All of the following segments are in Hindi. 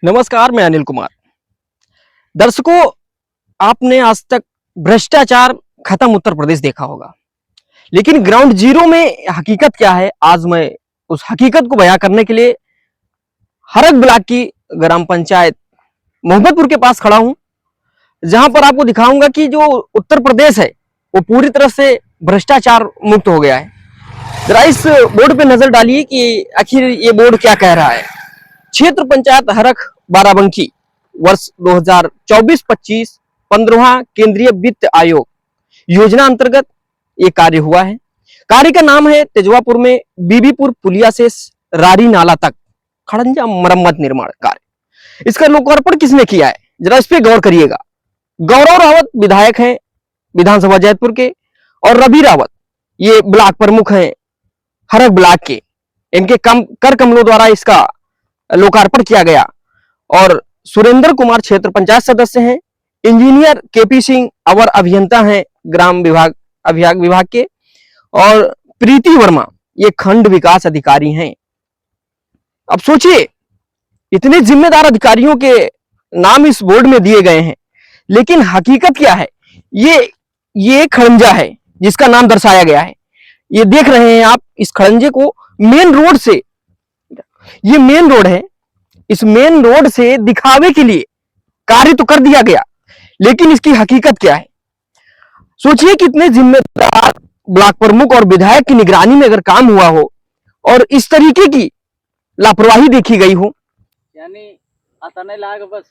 नमस्कार, मैं अनिल कुमार। दर्शकों, आपने आज तक भ्रष्टाचार खत्म उत्तर प्रदेश देखा होगा, लेकिन ग्राउंड जीरो में हकीकत क्या है, आज मैं उस हकीकत को बयां करने के लिए हरक ब्लॉक की ग्राम पंचायत मोहम्मदपुर के पास खड़ा हूं, जहां पर आपको दिखाऊंगा कि जो उत्तर प्रदेश है वो पूरी तरह से भ्रष्टाचार मुक्त हो गया है। जरा इस बोर्ड पे नजर डालिए कि आखिर ये बोर्ड क्या कह रहा है। क्षेत्र पंचायत हरख बाराबंकी वर्ष 2024-25 15वां केंद्रीय वित्त आयोग योजना अंतर्गत ये कार्य हुआ है। कार्य का नाम है तेजवापुर में बीबीपुर पुलिया से रारी नाला तक खड़ंजा मरम्मत निर्माण कार्य। इसका लोकार्पण किसने किया है, जरा इस पे गौर करिएगा। गौरव रावत विधायक हैं विधानसभा जैतपुर के, और रवि रावत ये ब्लॉक प्रमुख हैं हरक ब्लॉक के। इनके कर कमलों द्वारा इसका लोकार्पण किया गया। और सुरेंद्र कुमार क्षेत्र पंचायत सदस्य हैं, इंजीनियर केपी सिंह अवर अभियंता हैं ग्राम विभाग के, और प्रीति वर्मा ये खंड विकास अधिकारी हैं। अब सोचिए, इतने जिम्मेदार अधिकारियों के नाम इस बोर्ड में दिए गए हैं, लेकिन हकीकत क्या है। ये खड़ंजा है जिसका नाम दर्शाया गया है। ये देख रहे हैं आप, इस खड़ंजे को मेन रोड से, ये मेन रोड है, इस मेन रोड से दिखावे के लिए कार्य तो कर दिया गया, लेकिन इसकी हकीकत क्या है। सोचिए कितने जिम्मेदार ब्लॉक प्रमुख और विधायक की निगरानी में अगर काम हुआ हो और इस तरीके की लापरवाही देखी गई हो। यानी आता नहीं लाग बस,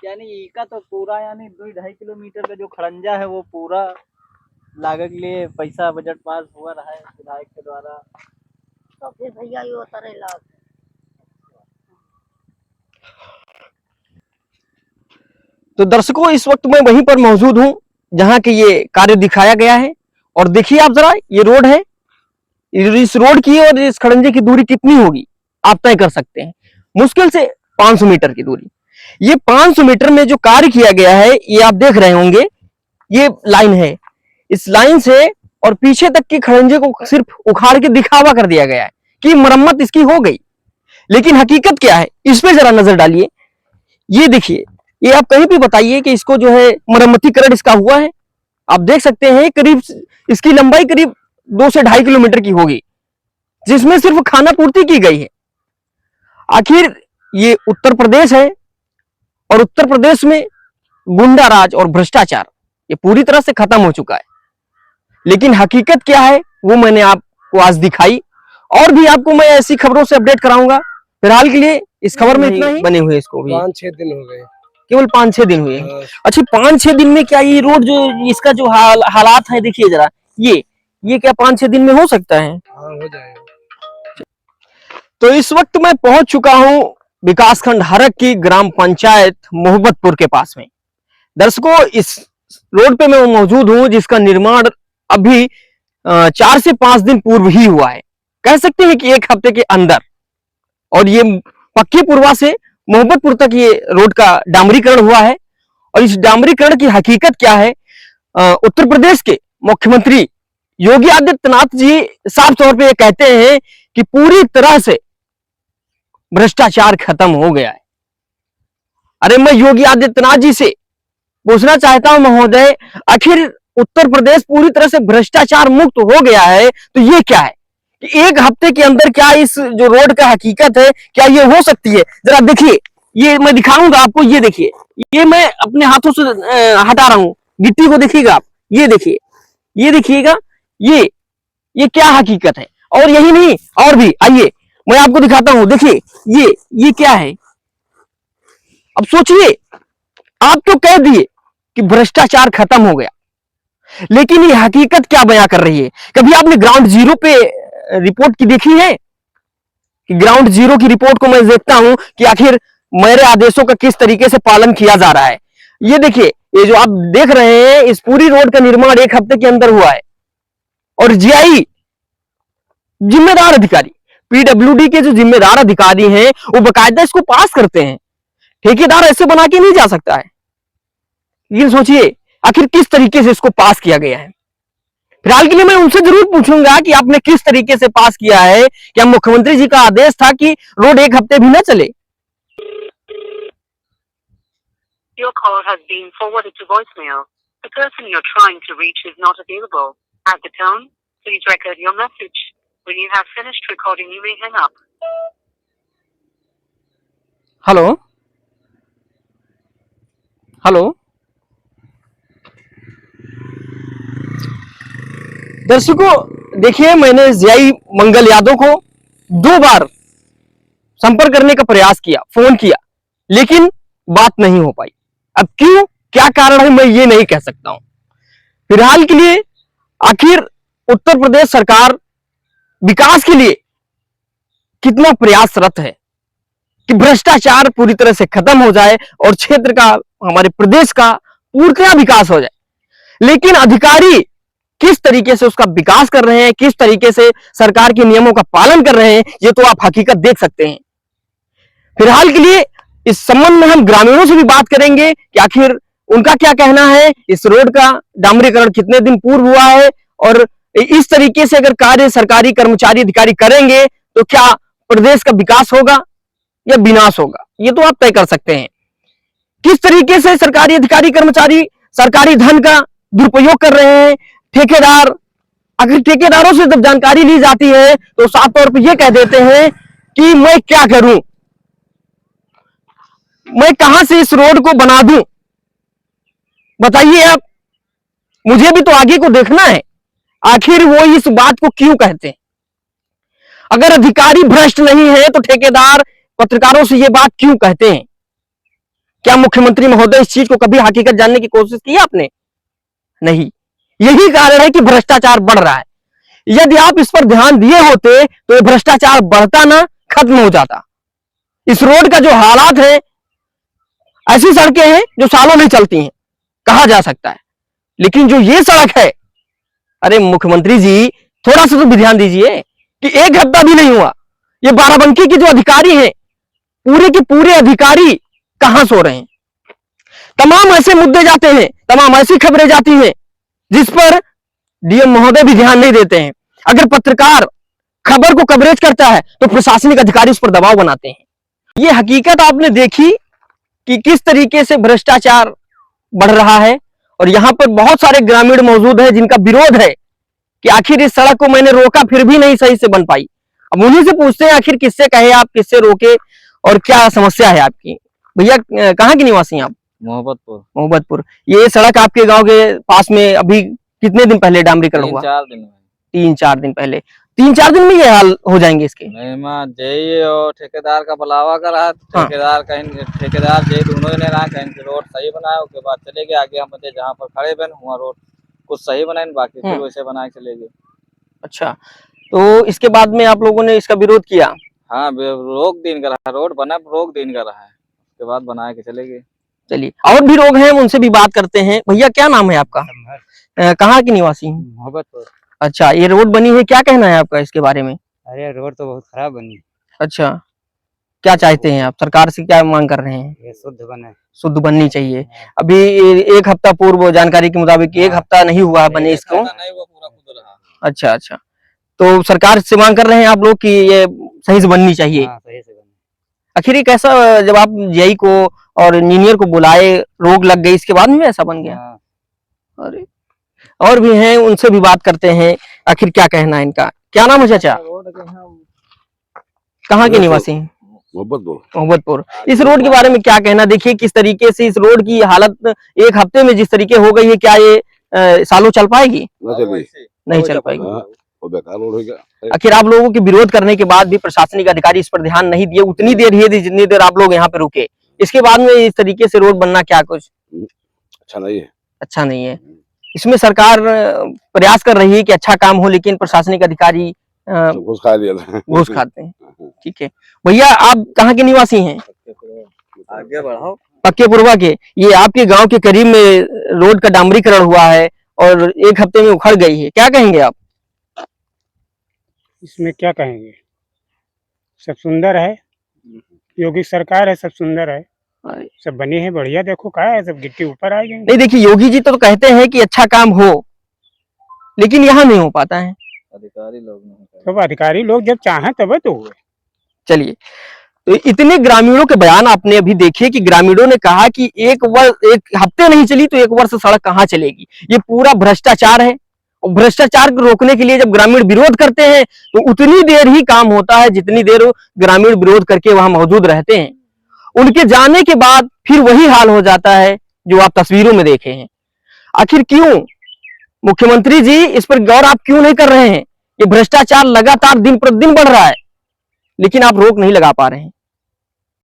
यानी इका तो पूरा यानी 2-2.5 किलोमीटर का जो खड़ंजा है वो पूरा लागत के लिए पैसा बजट पास हुआ रहा है विधायक के द्वारा। तो फिर भैया ये होता नहीं लाग। तो दर्शकों, इस वक्त मैं वहीं पर मौजूद हूं जहां के ये कार्य दिखाया गया है। और देखिए आप जरा, ये रोड है, इस रोड की और इस खड़ंजे की दूरी कितनी होगी आप तय कर सकते हैं। मुश्किल से 500 मीटर की दूरी। ये 500 मीटर में जो कार्य किया गया है, ये आप देख रहे होंगे, ये लाइन है। इस लाइन से और पीछे तक के खड़ंजे को सिर्फ उखाड़ के दिखावा कर दिया गया है कि मरम्मत इसकी हो गई, लेकिन हकीकत क्या है इस पे जरा नजर डालिए। ये देखिए, ये आप कहीं भी बताइए कि इसको जो है मरम्मतीकरण इसका हुआ है। आप देख सकते हैं करीब इसकी लंबाई करीब 2 से 2.5 किलोमीटर की होगी, जिसमें सिर्फ खाना पूर्ति की गई है। आखिर ये उत्तर प्रदेश है, और उत्तर प्रदेश में गुंडा राज और भ्रष्टाचार ये पूरी तरह से खत्म हो चुका है, लेकिन हकीकत क्या है वो मैंने आपको आज दिखाई। और भी आपको मैं ऐसी खबरों से अपडेट कराऊंगा। फिलहाल के लिए इस खबर में इतना ही। बने हुए इसको भी 5-6 दिन हो गए, केवल 5-6 दिन हुए। अच्छा, 5-6 दिन में क्या ये रोड जो इसका जो हालात है, देखिए जरा, ये क्या 5-6 दिन में हो सकता है? हाँ, हो जाएगा। तो इस वक्त मैं पहुंच चुका हूं विकासखंड हरक की ग्राम पंचायत मोहब्बतपुर के पास में। दर्शकों, इस रोड पे मैं मौजूद हूं जिसका निर्माण अभी 4 से 5 दिन पूर्व ही हुआ है, कह सकते हैं कि 1 हफ्ते के अंदर। और ये पक्की पुरवा से मोहब्बतपुर तक ये रोड का डामरीकरण हुआ है। और इस डामरीकरण की हकीकत क्या है, उत्तर प्रदेश के मुख्यमंत्री योगी आदित्यनाथ जी साफ तौर पे ये कहते हैं कि पूरी तरह से भ्रष्टाचार खत्म हो गया है। अरे, मैं योगी आदित्यनाथ जी से पूछना चाहता हूं महोदय, आखिर उत्तर प्रदेश पूरी तरह से भ्रष्टाचार मुक्त हो गया है तो ये क्या है कि 1 हफ्ते के अंदर क्या इस जो रोड का हकीकत है क्या ये हो सकती है? जरा देखिए, ये मैं दिखाऊंगा आपको। ये देखिए, ये मैं अपने हाथों से हटा रहा हूं, गिट्टी को देखिएगा आप। ये देखिए, ये देखिएगा, ये क्या हकीकत है। और यही नहीं, और भी, आइए मैं आपको दिखाता हूं। देखिए, ये क्या है। अब सोचिए, आप तो कह दिए कि भ्रष्टाचार खत्म हो गया, लेकिन ये हकीकत क्या बयां कर रही है? कभी आपने ग्राउंड जीरो पे रिपोर्ट की देखी है कि ग्राउंड जीरो की रिपोर्ट को मैं देखता हूं कि आखिर मेरे आदेशों का किस तरीके से पालन किया जा रहा है। ये देखिए, ये जो आप देख रहे हैं, इस पूरी रोड का निर्माण 1 हफ्ते के अंदर हुआ है। और जीआई जिम्मेदार अधिकारी, पीडब्ल्यूडी के जो जिम्मेदार अधिकारी हैं वो बकायदा इसको पास करते हैं। ठेकेदार ऐसे बना के नहीं जा सकता है। ये सोचिए आखिर किस तरीके से इसको पास किया गया है। फिलहाल के लिए मैं उनसे जरूर पूछूंगा कि आपने किस तरीके से पास किया है। क्या मुख्यमंत्री जी का आदेश था कि रोड एक हफ्ते भी ना चले? Your call has been forwarded to voicemail. The person you're trying to reach is not available. At the tone, please record your message. When you have finished recording, you may hang up. Hello hello, दर्शकों देखिए, मैंने जीआई मंगल यादव को 2 बार संपर्क करने का प्रयास किया, फोन किया, लेकिन बात नहीं हो पाई। अब क्यों, क्या कारण है, मैं ये नहीं कह सकता हूं। फिलहाल के लिए आखिर उत्तर प्रदेश सरकार विकास के लिए कितना प्रयासरत है कि भ्रष्टाचार पूरी तरह से खत्म हो जाए और क्षेत्र का, हमारे प्रदेश का पूर्णतः विकास हो जाए। लेकिन अधिकारी किस तरीके से उसका विकास कर रहे हैं, किस तरीके से सरकार के नियमों का पालन कर रहे हैं, ये तो आप हकीकत देख सकते हैं। फिलहाल के लिए इस संबंध में हम ग्रामीणों से भी बात करेंगे कि आखिर उनका क्या कहना है, इस रोड का डामरीकरण कितने दिन पूर्व हुआ है और इस तरीके से अगर कार्य सरकारी कर्मचारी अधिकारी करेंगे तो क्या प्रदेश का विकास होगा या विनाश होगा, ये तो आप तय कर सकते हैं। किस तरीके से सरकारी अधिकारी कर्मचारी सरकारी धन का दुरुपयोग कर रहे हैं, ठेकेदार, अगर ठेकेदारों से जब जानकारी ली जाती है तो साफ तौर पर यह कह देते हैं कि मैं क्या करूं, मैं कहां से इस रोड को बना दूं, बताइए आप, मुझे भी तो आगे को देखना है। आखिर वो इस बात को क्यों कहते हैं? अगर अधिकारी भ्रष्ट नहीं है तो ठेकेदार पत्रकारों से ये बात क्यों कहते हैं? क्या मुख्यमंत्री महोदय इस चीज को कभी हकीकत जानने की कोशिश की आपने? नहीं। यही कारण है कि भ्रष्टाचार बढ़ रहा है। यदि आप इस पर ध्यान दिए होते तो ये भ्रष्टाचार बढ़ता ना, खत्म हो जाता। इस रोड का जो हालात है, ऐसी सड़कें हैं जो सालों में चलती हैं, कहा जा सकता है, लेकिन जो ये सड़क है, अरे मुख्यमंत्री जी थोड़ा सा तो भी ध्यान दीजिए कि 1 हफ्ता भी नहीं हुआ, ये बाराबंकी के जो अधिकारी हैं, पूरे के पूरे अधिकारी कहां सो रहे हैं? तमाम ऐसे मुद्दे जाते हैं, तमाम ऐसी खबरें जाती हैं जिस पर डीएम महोदय भी ध्यान नहीं देते हैं। अगर पत्रकार खबर को कवरेज करता है तो प्रशासनिक अधिकारी उस पर दबाव बनाते हैं। ये हकीकत आपने देखी कि किस तरीके से भ्रष्टाचार बढ़ रहा है और यहां पर बहुत सारे ग्रामीण मौजूद हैं जिनका विरोध है कि आखिर इस सड़क को मैंने रोका फिर भी नहीं सही से बन पाई। अब उन्हीं से पूछते हैं आखिर किससे कहे आप, किससे रोके और क्या समस्या है आपकी। भैया कहाँ के निवासी हैं आप? मोहब्बतपुर। मोहब्बतपुर। ये सड़क आपके गांव के पास में अभी कितने दिन पहले डामरीकरण हुआ? 3-4 दिन में। 3-4 दिन पहले। 3-4 दिन में ये हाल हो जाएंगे इसके? नहीं मां, जेई और ठेकेदार का बुलावा करा। हाँ। ठेकेदार जेई दोनों ने रहा, कहीं के रोड सही बनाया, उसके बाद चले गए आगे। हम बचे जहाँ पर खड़े बन हुआ रोड कुछ सही बनाए, बाकी फिर वैसे बना के चले गए। अच्छा, तो इसके बाद में आप लोगों ने इसका विरोध किया? हाँ, रोक दिन का रहा, रोड बना रोक दिन का रहा है, उसके बाद बना के चले गए। चलिए, और भी लोग हैं, उनसे भी बात करते हैं। भैया क्या नाम है आपका? कहाँ के निवासी हैं? मोहब्बतपुर। अच्छा, ये रोड बनी है, क्या कहना है आपका इसके बारे में? अरे रोड तो बहुत खराब बनी। अच्छा, क्या चाहते हैं आप, सरकार से क्या मांग कर रहे हैं? ये शुद्ध बने, शुद्ध बननी चाहिए। अभी 1 हफ्ता पूर्व जानकारी के मुताबिक 1 हफ्ता नहीं हुआ बने इसको। अच्छा अच्छा, तो सरकार से मांग कर रहे हैं आप लोग कि ये सही से बननी चाहिए। सही से बननी। आखिर ये कैसा, जब आप जेई को और इंजीनियर को बुलाए, रोक लग गई, इसके बाद में ऐसा बन गया? अरे, और भी हैं, उनसे भी बात करते हैं, आखिर क्या कहना है इनका। क्या नाम है चाचा? कहाँ के निवासी हैं? मोहब्बतपुर। इस रोड के बारे में क्या कहना? देखिए किस तरीके से इस रोड की हालत 1 हफ्ते में जिस तरीके हो गई है, क्या ये सालों चल पाएगी? नहीं चल पाएगी। आखिर आप लोगों के विरोध करने के बाद भी प्रशासनिक अधिकारी इस पर ध्यान नहीं दिए, उतनी देर ही दी जितनी देर आप लोग यहाँ पे रुके। इसके बाद में इस तरीके से रोड बनना क्या कुछ अच्छा नहीं है? अच्छा नहीं है। इसमें सरकार प्रयास कर रही है कि अच्छा काम हो, लेकिन प्रशासनिक अधिकारी घूस खाते हैं। ठीक है भैया, आप कहाँ के निवासी हैं? आगे बढ़ाओ। पक्के पुरवा के। ये आपके गांव के करीब में रोड का डामरीकरण हुआ है और 1 हफ्ते में उखड़ गई है, क्या कहेंगे आप इसमें? क्या कहेंगे, सब सुंदर है, योगी सरकार है, सब सुंदर है, सब बनी है बढ़िया। देखो क्या है, सब गिट्टी ऊपर आ गई। नहीं देखिए, योगी जी तो कहते हैं कि अच्छा काम हो, लेकिन यहाँ नहीं हो पाता है। अधिकारी लोग नहीं कर सब अधिकारी लोग जब चाहें तब तो हुए। चलिए, तो इतने ग्रामीणों के बयान आपने अभी देखे कि ग्रामीणों ने कहा कि एक हफ्ते नहीं चली तो 1 वर्ष सड़क कहाँ चलेगी। ये पूरा भ्रष्टाचार है, और भ्रष्टाचार को रोकने के लिए जब ग्रामीण विरोध करते हैं तो उतनी देर ही काम होता है जितनी देर ग्रामीण विरोध करके वहां मौजूद रहते हैं। उनके जाने के बाद फिर वही हाल हो जाता है जो आप तस्वीरों में देखे हैं। आखिर क्यों मुख्यमंत्री जी, इस पर गौर आप क्यों नहीं कर रहे हैं? ये भ्रष्टाचार लगातार दिन प्रतिदिन बढ़ रहा है, लेकिन आप रोक नहीं लगा पा रहे हैं।